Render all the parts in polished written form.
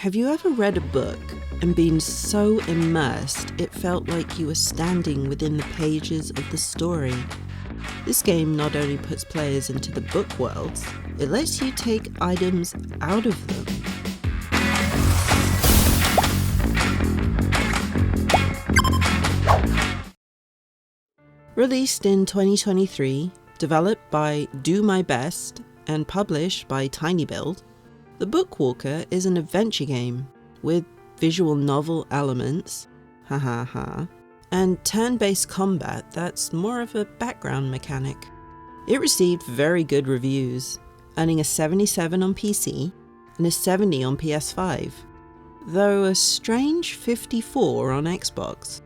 Have you ever read a book and been so immersed it felt like you were standing within the pages of the story? This game not only puts players into the book worlds, it lets you take items out of them. Released in 2023, developed by Do My Best and published by TinyBuild, The Bookwalker is an adventure game with visual novel elements, and turn-based combat that's more of a background mechanic. It received very good reviews, earning a 77 on PC and a 70 on PS5, though a strange 54 on Xbox.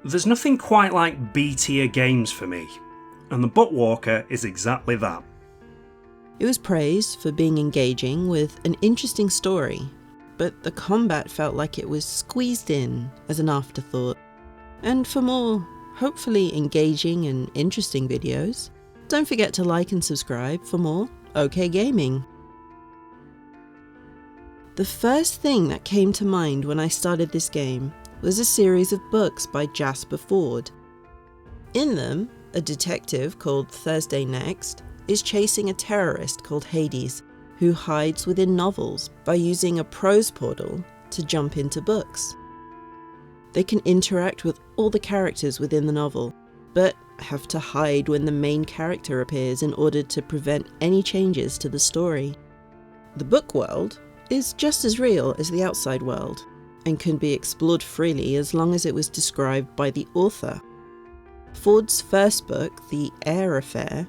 There's nothing quite like B-tier games for me, and The Bookwalker is exactly that. It was praised for being engaging with an interesting story, but the combat felt like it was squeezed in as an afterthought. And for more, hopefully engaging and interesting videos, don't forget to like and subscribe for more OK Gaming. The first thing that came to mind when I started this game was a series of books by Jasper Fforde. In them, a detective called Thursday Next is chasing a terrorist called Hades, who hides within novels by using a prose portal to jump into books. They can interact with all the characters within the novel, but have to hide when the main character appears in order to prevent any changes to the story. The book world is just as real as the outside world, and can be explored freely as long as it was described by the author. Fforde's first book, The Eyre Affair,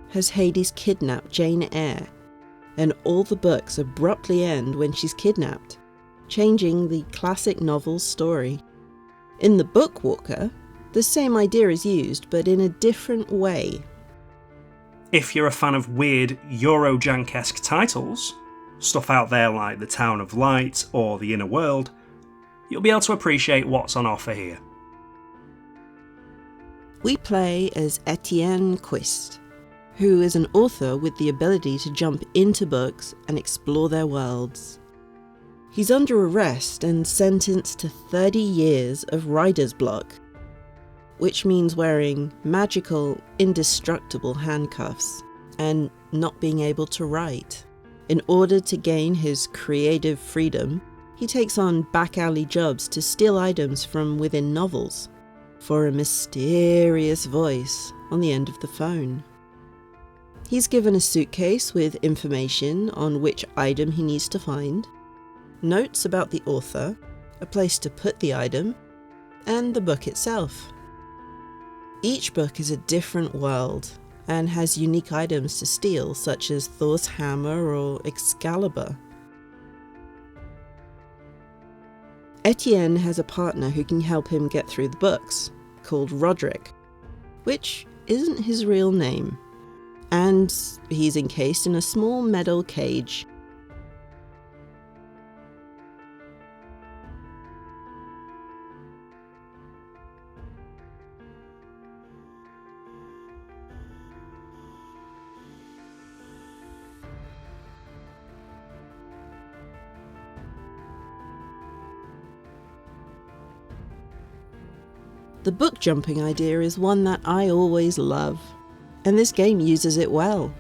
has Hades kidnap Jane Eyre, and all the books abruptly end when she's kidnapped, changing the classic novel's story. In The Bookwalker, the same idea is used, but in a different way. If you're a fan of weird Eurojank-esque titles, stuff out there like The Town of Light or The Inner World, you'll be able to appreciate what's on offer here. We play as Etienne Quist, who is an author with the ability to jump into books and explore their worlds. He's under arrest and sentenced to 30 years of writer's block, which means wearing magical, indestructible handcuffs and not being able to write. In order to gain his creative freedom, he takes on back-alley jobs to steal items from within novels, for a mysterious voice on the end of the phone. He's given a suitcase with information on which item he needs to find, notes about the author, a place to put the item, and the book itself. Each book is a different world and has unique items to steal, such as Thor's hammer or Excalibur. Etienne has a partner who can help him get through the books, called Roderick, which isn't his real name. And he's encased in a small metal cage. The book jumping idea is one that I always love, and this game uses it well.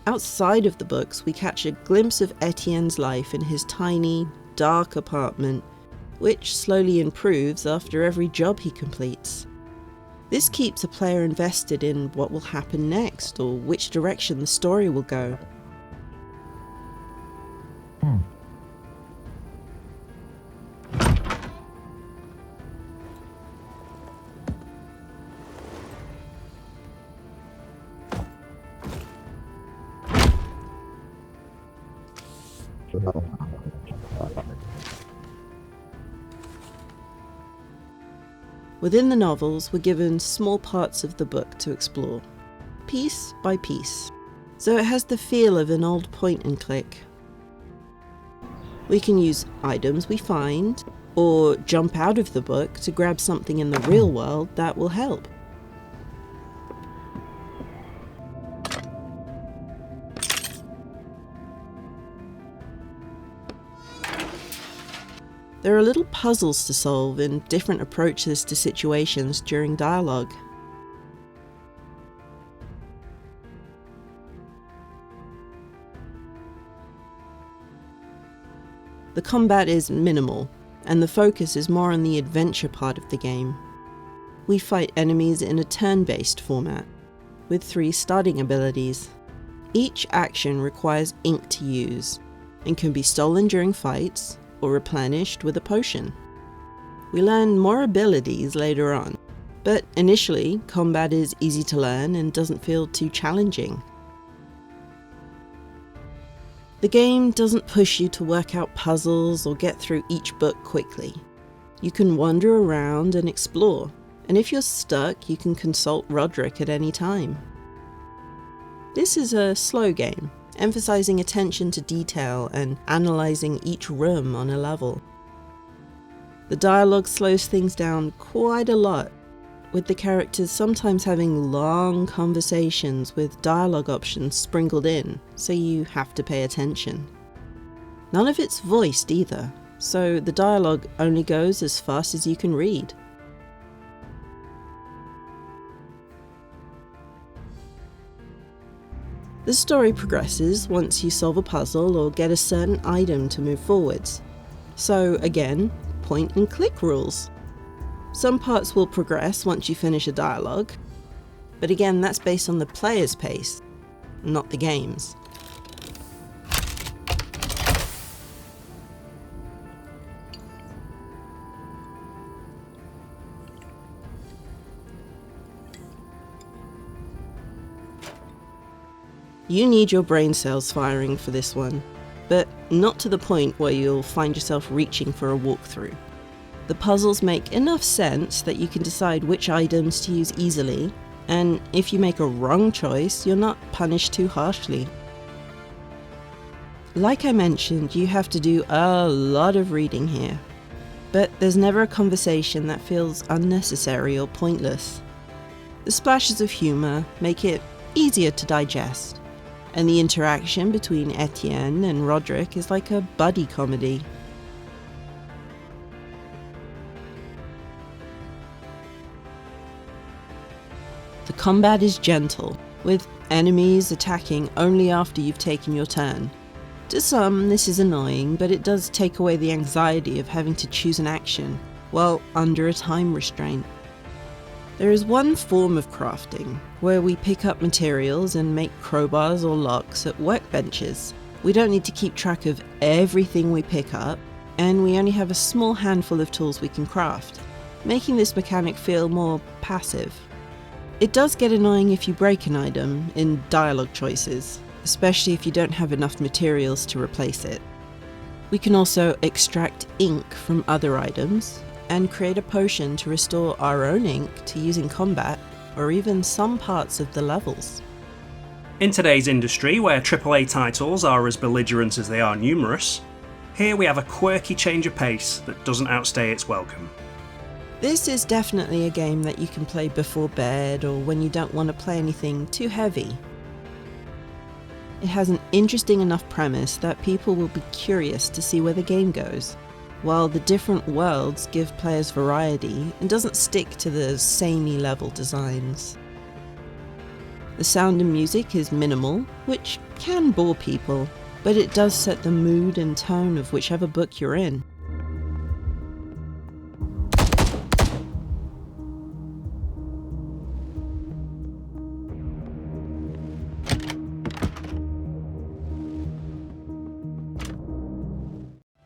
Outside of the books, we catch a glimpse of Etienne's life in his tiny, dark apartment, which slowly improves after every job he completes. This keeps a player invested in what will happen next, or which direction the story will go. Within the novels, we're given small parts of the book to explore, piece by piece, so it has the feel of an old point and click. We can use items we find, or jump out of the book to grab something in the real world that will help. There are little puzzles to solve and different approaches to situations during dialogue. The combat is minimal, and the focus is more on the adventure part of the game. We fight enemies in a turn-based format, with 3 starting abilities. Each action requires ink to use, and can be stolen during fights, or replenished with a potion. We learn more abilities later on, but initially, combat is easy to learn and doesn't feel too challenging. The game doesn't push you to work out puzzles or get through each book quickly. You can wander around and explore, and if you're stuck, you can consult Roderick at any time. This is a slow game, emphasizing attention to detail and analyzing each room on a level. The dialogue slows things down quite a lot, with the characters sometimes having long conversations with dialogue options sprinkled in, so you have to pay attention. None of it's voiced either, so the dialogue only goes as fast as you can read. The story progresses once you solve a puzzle or get a certain item to move forwards. So again, point and click rules. Some parts will progress once you finish a dialogue, but again that's based on the player's pace, not the game's. You need your brain cells firing for this one, but not to the point where you'll find yourself reaching for a walkthrough. The puzzles make enough sense that you can decide which items to use easily, and if you make a wrong choice, you're not punished too harshly. Like I mentioned, you have to do a lot of reading here, but there's never a conversation that feels unnecessary or pointless. The splashes of humour make it easier to digest, and the interaction between Etienne and Roderick is like a buddy comedy. The combat is gentle, with enemies attacking only after you've taken your turn. To some, this is annoying, but it does take away the anxiety of having to choose an action, while under a time restraint. There is one form of crafting, where we pick up materials and make crowbars or locks at workbenches. We don't need to keep track of everything we pick up, and we only have a small handful of tools we can craft, making this mechanic feel more passive. It does get annoying if you break an item in dialogue choices, especially if you don't have enough materials to replace it. We can also extract ink from other items, and create a potion to restore our own ink to use in combat, or even some parts of the levels. In today's industry, where AAA titles are as belligerent as they are numerous, here we have a quirky change of pace that doesn't outstay its welcome. This is definitely a game that you can play before bed or when you don't want to play anything too heavy. It has an interesting enough premise that people will be curious to see where the game goes, while the different worlds give players variety and doesn't stick to the samey level designs. The sound and music is minimal, which can bore people, but it does set the mood and tone of whichever book you're in.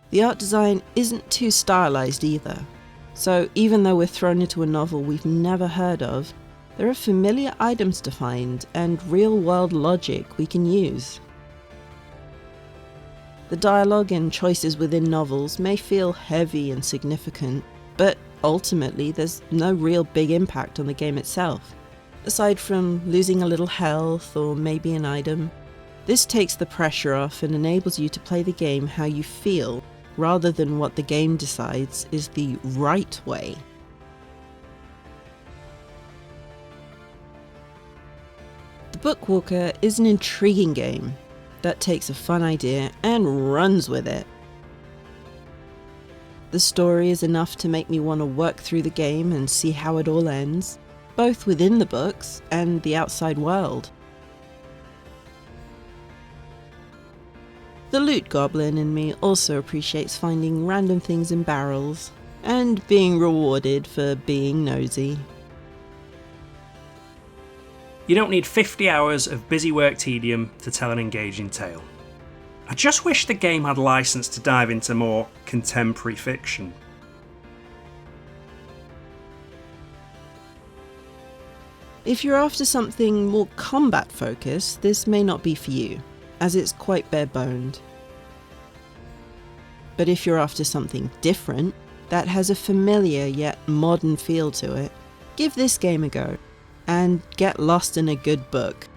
The art design isn't too stylized either, so even though we're thrown into a novel we've never heard of, there are familiar items to find and real-world logic we can use. The dialogue and choices within novels may feel heavy and significant, but ultimately there's no real big impact on the game itself, aside from losing a little health or maybe an item. This takes the pressure off and enables you to play the game how you feel, rather than what the game decides is the right way. The Bookwalker is an intriguing game that takes a fun idea and runs with it. The story is enough to make me want to work through the game and see how it all ends, both within the books and the outside world. The loot goblin in me also appreciates finding random things in barrels, and being rewarded for being nosy. You don't need 50 hours of busy work tedium to tell an engaging tale. I just wish the game had license to dive into more contemporary fiction. If you're after something more combat focused, this may not be for you, as it's quite bare-boned. But if you're after something different, that has a familiar yet modern feel to it, give this game a go, and get lost in a good book.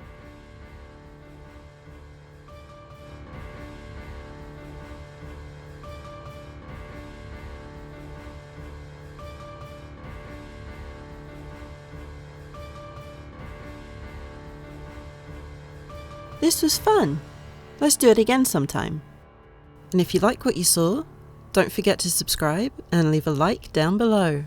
This was fun. Let's do it again sometime. And if you like what you saw, don't forget to subscribe and leave a like down below.